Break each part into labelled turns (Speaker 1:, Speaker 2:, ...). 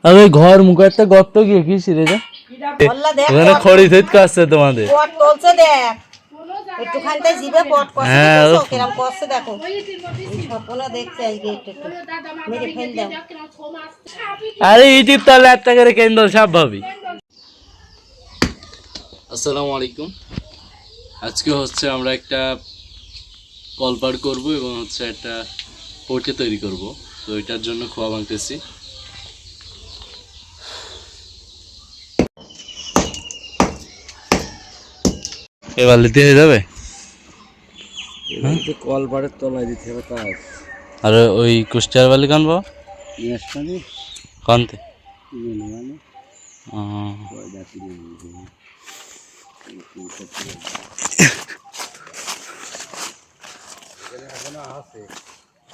Speaker 1: আরে ঘর মুখে একটা গর্ত গিয়ে কি রে যা এখানে খড়ি থইত কাছে তোমাদের
Speaker 2: পট চলছে দেখ একটুখানটাই জিভে পট করছে দেখো কেরম করছে দেখো স্বপ্ন দেখছে আজকে একটু মেরে ফেল দাও।
Speaker 1: আরে ইউটিউব তাহলে একটা করে কেন্দ্র সব ভাবি। আসসালামু আলাইকুম। আজকে হচ্ছে আমরা একটা কলপার করব এবং হচ্ছে একটা পোটে তৈরি করব, তো এটার জন্য খোয়া ভাঙতেছি। এ বালিতে হয়ে যাবে,
Speaker 3: কলপারের তলায় দিতে হবে তাই।
Speaker 1: আর ওই কুষ্টিয়ার বালি কানবো কানতে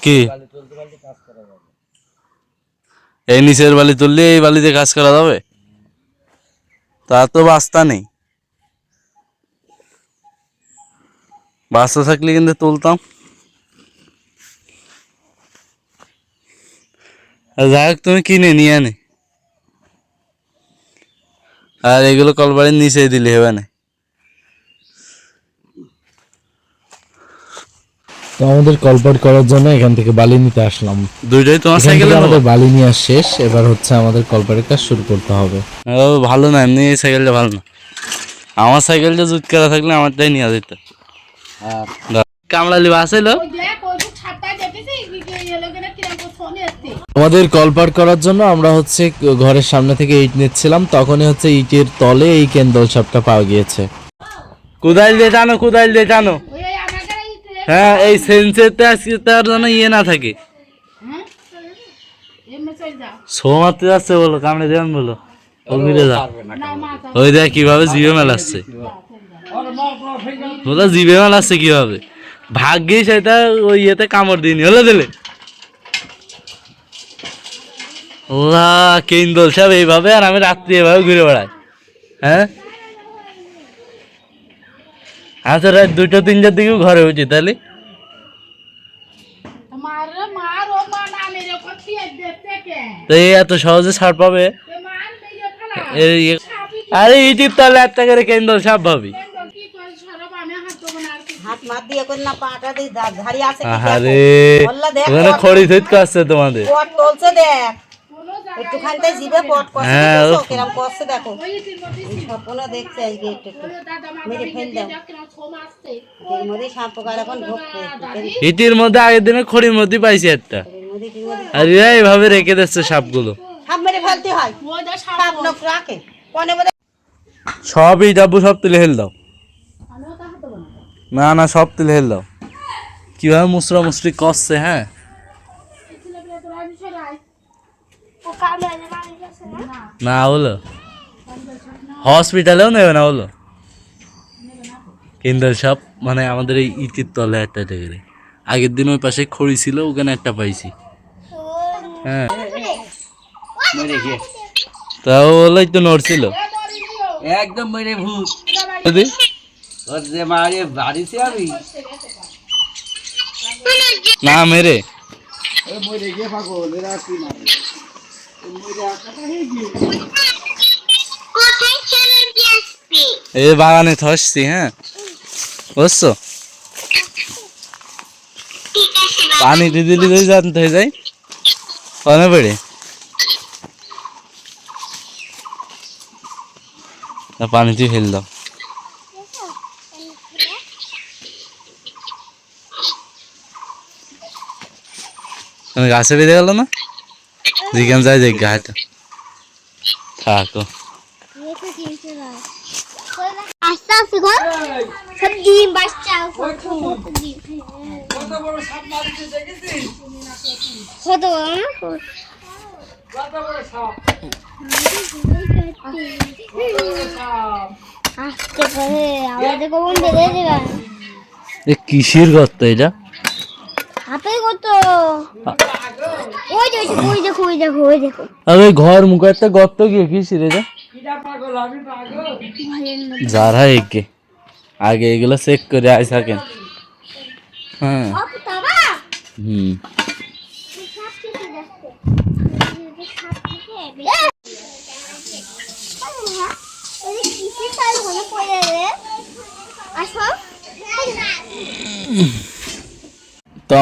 Speaker 1: কি এই নিচের বালি তুললে এই বালিতে কাজ করা যাবে? তা তো বাস্তা নেই, বাস্তা থাকলে কিন্তু তুলতাম। যাই হোক, তুমি কিনে নিয়ে আনে, আর এগুলো কলবাড়ির নিচে দিলে হবে না।
Speaker 4: তো আমাদের কলপাট করার জন্য এখান থেকে বালি নিতে আসলাম।
Speaker 1: দুইটাই তোমার সাইকেলে
Speaker 4: আমাদের বালি নিয়ে শেষ, এবার হচ্ছে আমাদের কলপাটের কাজ শুরু করতে হবে।
Speaker 1: ভালো না, এমনি এই সাইকেলটা ভালো না। আমার সাইকেলটা জুত করা থাকলে আমারটাই নিয়ে যেত। কামড়ালি বাসেলো
Speaker 4: আমাদের কলপাট করার জন্য আমরা হচ্ছে ঘরের সামনে থেকে ইট নিচ্ছিলাম, তখনই হচ্ছে ইটের তলে এই কেন্দ্র সাপটা পাওয়া গিয়েছে।
Speaker 1: কোদাল দিয়ে টানো, কোদাল দিয়ে টানো। হ্যাঁ, এই সেন্সেরটা আজকে তার জন্য ইয়ে না থাকে। শো মারতে যাচ্ছে বলো, কামড়ে দেবেন বলো, যা। ওই দেখ কিভাবে জিভে মেলাচ্ছে, বলো জিভে মেলাচ্ছে কিভাবে। ভাগ্যে সেটা ওই ইয়েতে কামড় দিইনি, হলো দিলে কেন্দল সাহেব এইভাবে, আর আমি রাত্রি এভাবে ঘুরে বেড়াই। হ্যাঁ, আচ্ছা, রাত 2টা 3টার দিকেও ঘরে উঠি, তাহলে এই এত সহজে ছাড় পাবে? আরে ইউটিউব তাহলে একটা করে কেন্দল সাহেব ভাবি। এখানে খড়ি থইত কাছে তোমাদের
Speaker 2: পট চলছে দেখ একটুখানটাই জিভে পট করছে দেখো কেরম করছে দেখো স্বপ্ন দেখছে আজকে একটু মেরে ফেল দাও। এর মধ্যে সাপ পোকার এখন ঢুকছে
Speaker 1: ইটির মধ্যে আগের দিনে খড়ির মধ্যে পাইছি একটা, আর এইভাবে রেখে দিচ্ছে সাপগুলো।
Speaker 2: সাপ মেরে ফেলতে হয়, সাপ লোক রাখে
Speaker 1: সব এই ডাব্বু সব তুলে হেল দাও। না না, সব তুলে হেল দাও। কিভাবে মুসরা মুসরি করছে। হ্যাঁ, না হলো হসপিটালেও নেবে না, হলো কেন্দ্র সব মানে আমাদের এই ইটির তলে একটা ডেকে। আগের দিন ওই পাশে খড়ি ছিল, ওখানে একটা পাইছি। হ্যাঁ, তাও বলেই তো নড়ছিল
Speaker 3: একদম মেরে ভূত ওর যে মারে বাড়িছে আমি
Speaker 1: না মেরে
Speaker 3: ওই মরে গিয়ে পাগল এরা কি মারে
Speaker 1: এই বাগানে থসছি। হ্যাঁ, বুঝছো, পানি দিয়ে দিলে জানতে হয়ে যায় কনে বেড়ে। পানি দিয়ে ফেল দাও। গাছে বেঁধে গেল না, যেখানে যায় যে গাছটা থাকো। কিসের গর্ত এটা? আরে ঘর মুখে একটা গর্ত গিয়ে কিসের এটা? যারা এগে আগে এগুলো চেক করে আই থাকেন। হ্যাঁ,
Speaker 4: তো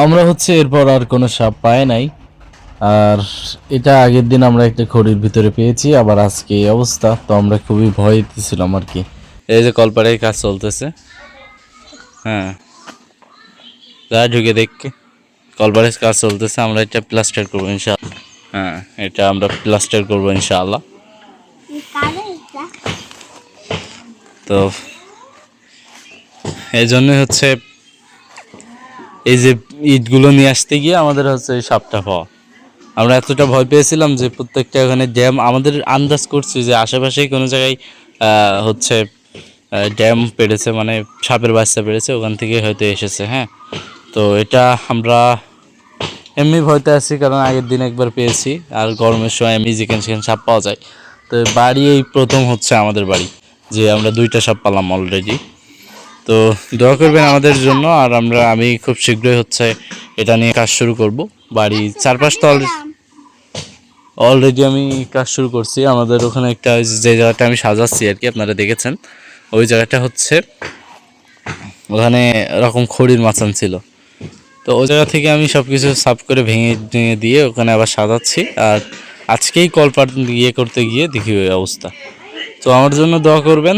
Speaker 4: আমরা হচ্ছে এরপর আর কোনো সাপ পাই নাই। আর এটা আগের দিন আমরা একটা খড়ির ভিতরে পেয়েছি, আবার আজকে এই অবস্থা। তো আমরা খুবই ভয় ছিলাম আর কি। এই যে কলপাড়ের কাজ চলতেছে, হ্যাঁ যা ঢুকে দেখকে কলপাড়ের কাজ চলতেছে। আমরা এটা প্লাস্টার করবো ইনশাআল্লাহ। হ্যাঁ, এটা আমরা প্লাস্টার করবো ইনশাআল্লাহ। তো এই জন্যই হচ্ছে এই যে ইটগুলো নিয়ে আসতে গিয়ে আমাদের হচ্ছে এই সাপটা পাওয়া। আমরা এতটা ভয় পেয়েছিলাম যে প্রত্যেকটা ওখানে ড্যাম, আমাদের আন্দাজ করছি যে আশেপাশেই কোনো জায়গায় হচ্ছে ড্যাম পেড়েছে, মানে সাপের বাচ্চা পেড়েছে, ওখান থেকে হয়তো এসেছে। হ্যাঁ, তো এটা আমরা এমনি ভয়তে আছি, কারণ আগের দিন একবার পেয়েছি, আর গরমের সময় এমনি যেখানে সেখানে সাপ পাওয়া যায়। তো বাড়ি এই প্রথম হচ্ছে আমাদের বাড়ি যে আমরা 2টা সাপ পালাম অলরেডি। তো দোয়া করবেন আমাদের জন্য। আর আমি খুব শীঘ্রই হচ্ছে এটা নিয়ে কাজ শুরু করব। বাড়ি চারপাশ তো অলরেডি আমি কাজ শুরু করছি। আমাদের ওখানে একটা যে জায়গাটা আমি সাজাচ্ছি আর কি, আপনারা দেখেছেন, ওই জায়গাটা হচ্ছে ওখানে এরকম খড়ির মাচান ছিল। তো ওই জায়গা থেকে আমি সব কিছু সাফ করে ভেঙে দিয়ে ওখানে আবার সাজাচ্ছি। আর আজকেই কলপাট করতে গিয়ে দেখি ওই অবস্থা। তো আমার জন্য দোয়া করবেন।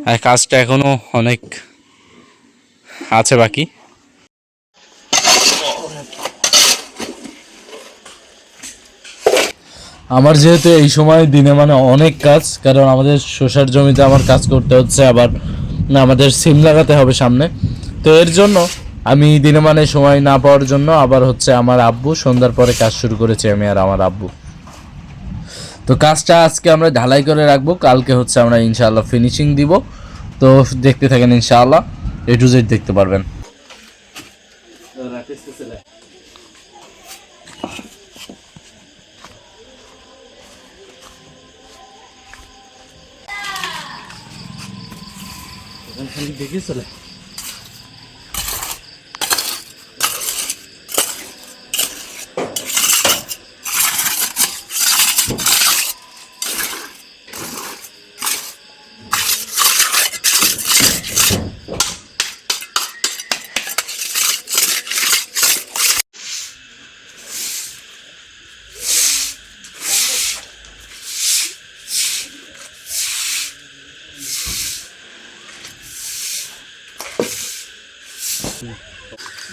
Speaker 4: আর কাজটা এখনো অনেক আছে বাকি। আমার যেহেতু এই সময় দিনে মানে অনেক কাজ, কারণ আমাদের শসার জমিতে আমার কাজ করতে হচ্ছে, আবার আমাদের সিম লাগাতে হবে সামনে। তো এর জন্য আমি দিনে মানে সময় না পাওয়ার জন্য আবার হচ্ছে আমার আব্বু সন্ধ্যার পরে কাজ শুরু করেছি, আমি আর আমার আব্বু। তো কাজটা আজকে আমরা ঢালাই করে রাখবো, কালকে হচ্ছে আমরা ইনশাআল্লাহ ফিনিশিং দিব। তো দেখতে থাকেন, ইনশাআল্লাহ A to Z দেখতে পারবেন। দেখিয়েছিল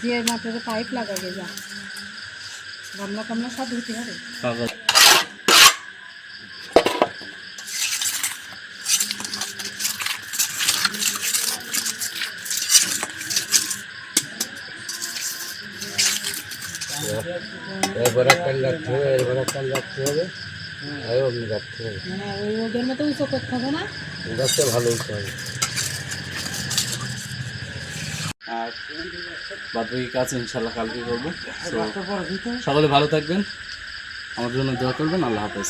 Speaker 2: দিয়ে মাত্র পাইপ লাগাবে, যা গামলা কামলা সব ধুতে হবে।
Speaker 3: এরপর একটা রাখতে হবে, এরপর একটা রাখতে হবে, আর অমনি রাখতে হবে।
Speaker 2: হ্যাঁ, ওদের মতো উঁচু করতে হবে না,
Speaker 3: গাছটা ভালো উঠতে হবে।
Speaker 1: আর বাদ বাকি কাজ ইনশাল্লাহ কালকে করবো। সকলে ভালো থাকবেন, আমার জন্য দোয়া করবেন। আল্লাহ হাফেজ।